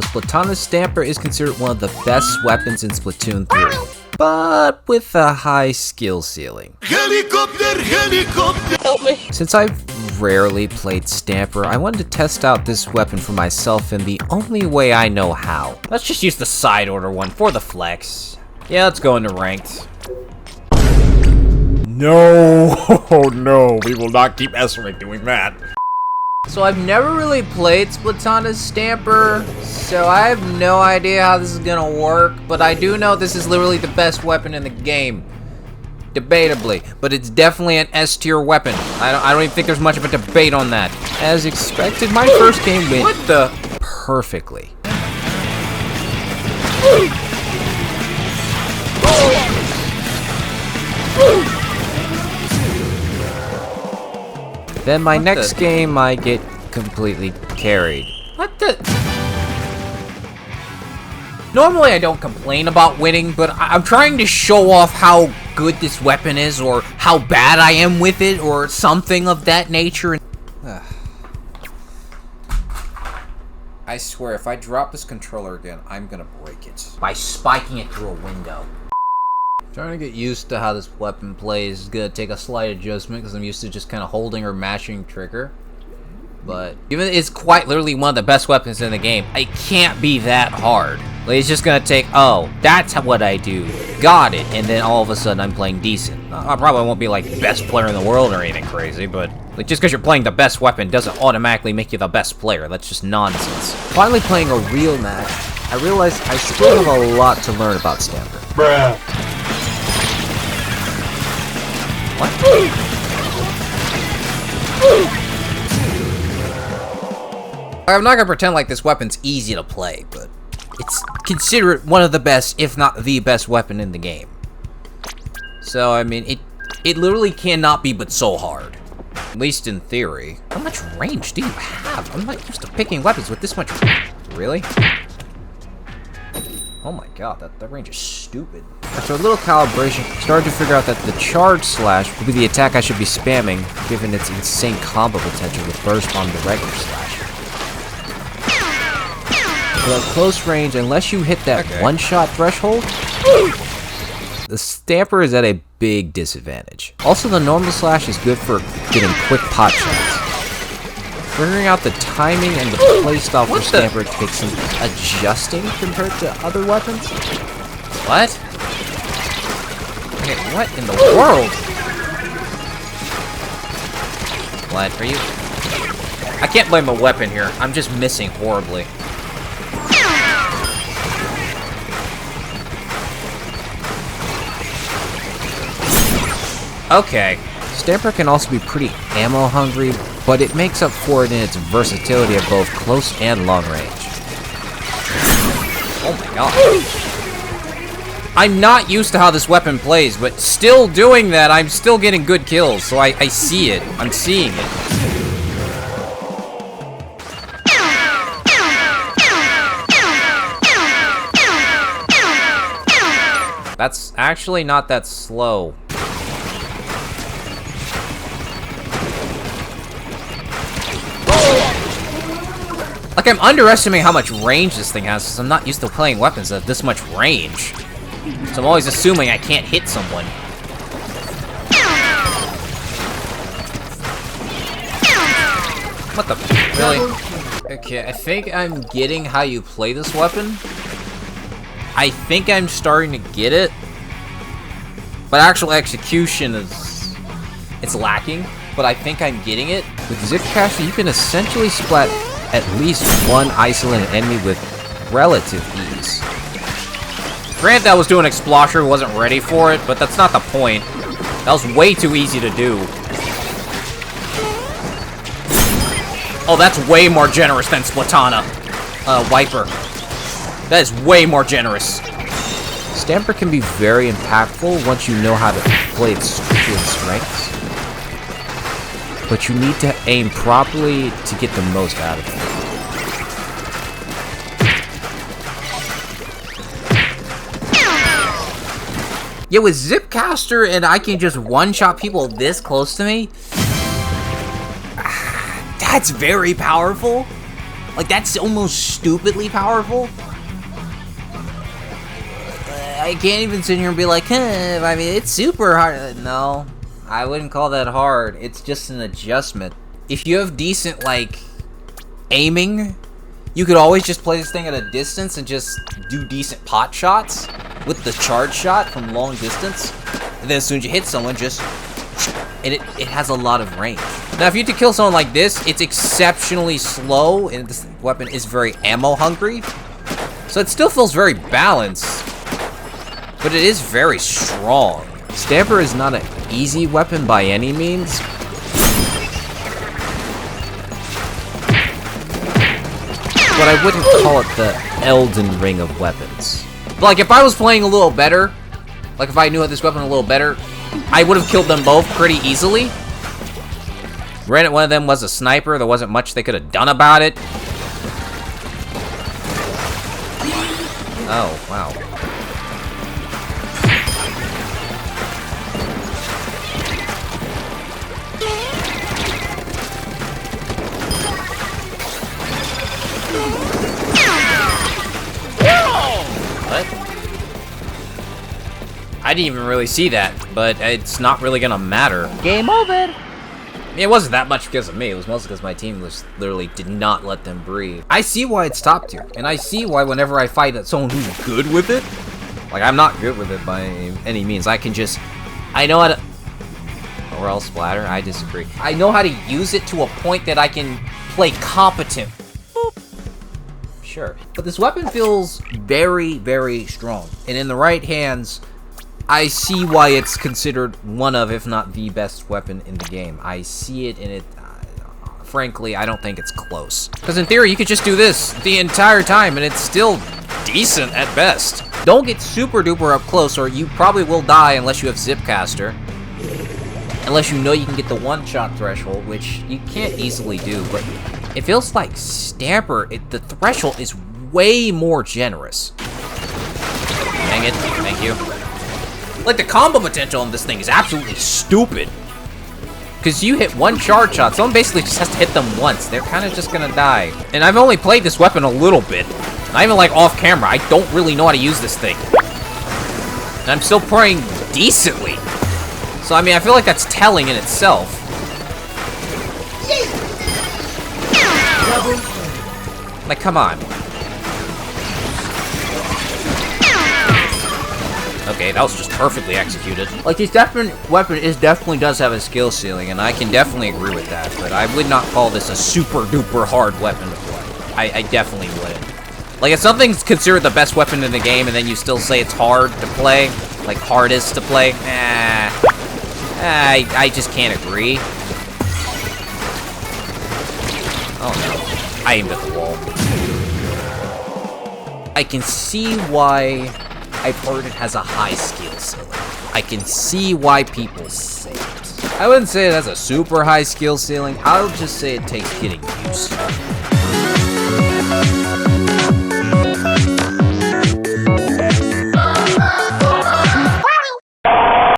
The Splatana Stamper is considered one of the best weapons in Splatoon 3, but with a high skill ceiling. Helicopter, helicopter! Help me. Since I've rarely played Stamper, I wanted to test out this weapon for myself in the only way I know how. Let's just use the side order one for the flex. Yeah, let's go into ranked. No, oh no, we will not keep Esric doing that. So I've never really played Splatana Stamper, so I have no idea how this is gonna work, but I do know this is literally the best weapon in the game. Debatably, but it's definitely an S tier weapon. I don't even think there's much of a debate on that. As expected, my first game went perfectly. Then my next game, I get completely carried. What the? Normally I don't complain about winning, but I'm trying to show off how good this weapon is, or how bad I am with it, or something of that nature. I swear, if I drop this controller again, I'm gonna break it. By spiking it through a window. Trying to get used to how this weapon plays is gonna take a slight adjustment because I'm used to just kind of holding or mashing trigger. But even it's quite literally one of the best weapons in the game, it can't be that hard. Like, it's just gonna take, oh, that's what I do. Got it. And then all of a sudden I'm playing decent. I probably won't be like best player in the world or anything crazy, but like, just because you're playing the best weapon doesn't automatically make you the best player. That's just nonsense. Finally playing a real match, I realized I still have a lot to learn about Stamper. Bruh. What? I'm not gonna pretend like this weapon's easy to play, but it's considered one of the best, if not the best weapon in the game. So, I mean, it literally cannot be but so hard. At least in theory. How much range do you have? I'm not used to picking weapons with this much. Really? Oh my god, that range is stupid. After a little calibration, I started to figure out that the charge slash would be the attack I should be spamming, given its insane combo potential with burst bomb the regular slash. But at close range, unless you hit that one-shot threshold, the Stamper is at a big disadvantage. Also, the normal slash is good for getting quick pot shots. Figuring out the timing and the playstyle for Stamper takes some adjusting compared to other weapons. What? Okay, what in the world? What are you? I can't blame a weapon here. I'm just missing horribly. Okay. Stamper can also be pretty ammo hungry, but it makes up for it in its versatility at both close and long range. Oh my god. I'm not used to how this weapon plays, but still doing that, I'm still getting good kills, so I see it. I'm seeing it. That's actually not that slow. Like, I'm underestimating how much range this thing has, because I'm not used to playing weapons that have this much range. So I'm always assuming I can't hit someone. What the? Really? Okay, I think I'm getting how you play this weapon. I think I'm starting to get it. But actual execution is... it's lacking. But I think I'm getting it. With Zipcaster, you can essentially splat at least one isolated enemy with relative ease. Grant that was doing Explosher, wasn't ready for it, but that's not the point. That was way too easy to do. Oh, that's way more generous than Splatana. Wiper. That is way more generous. Stamper can be very impactful once you know how to play its strengths. But you need to aim properly to get the most out of it. Yeah, with Zipcaster and I can just one-shot people this close to me, that's very powerful. Like, that's almost stupidly powerful. I can't even sit here and be like, I mean, it's super hard. No, I wouldn't call that hard. It's just an adjustment. If you have decent, like, aiming, you could always just play this thing at a distance and just do decent pot shots with the charge shot from long distance. And then as soon as you hit someone, just... And it has a lot of range. Now, if you to kill someone like this, it's exceptionally slow, and this weapon is very ammo hungry. So it still feels very balanced, but it is very strong. Stamper is not an easy weapon by any means. But I wouldn't call it the Elden Ring of weapons. But like, if I was playing a little better, like if I knew this weapon a little better, I would have killed them both pretty easily. Granted, one of them was a sniper. There wasn't much they could have done about it. Oh, wow. What? I didn't even really see that, but it's not really gonna matter. Game over. It wasn't that much because of me. It was mostly because my team was literally did not let them breathe. I see why it's top tier, and I see why whenever I fight someone who's good with it, like I'm not good with it by any means. I know how to. Or else splatter. I disagree. I know how to use it to a point that I can play competent. Boop. Sure, but this weapon feels very, very strong, and in the right hands, I see why it's considered one of, if not the best weapon in the game. I see it, and frankly, I don't think it's close. Because in theory, you could just do this the entire time, and it's still decent at best. Don't get super duper up close, or you probably will die unless you have Zipcaster. Unless you know you can get the one-shot threshold, which you can't easily do, but it feels like Stamper, the threshold is way more generous. Dang it, thank you. Like, the combo potential on this thing is absolutely stupid. Because you hit one charge shot, someone basically just has to hit them once. They're kind of just gonna die. And I've only played this weapon a little bit. Not even, like, off camera. I don't really know how to use this thing. And I'm still playing decently. So, I mean, I feel like that's telling in itself. Like, come on. Okay, that was just perfectly executed. Like, this weapon definitely does have a skill ceiling, and I can definitely agree with that, but I would not call this a super duper hard weapon to play. I definitely wouldn't. Like, if something's considered the best weapon in the game, and then you still say it's hard to play, like hardest to play, I just can't agree. Oh no, I aimed at the wall. I can see why I've heard it has a high skill ceiling. I can see why people say it. I wouldn't say it has a super high skill ceiling. I'll just say it takes getting used to.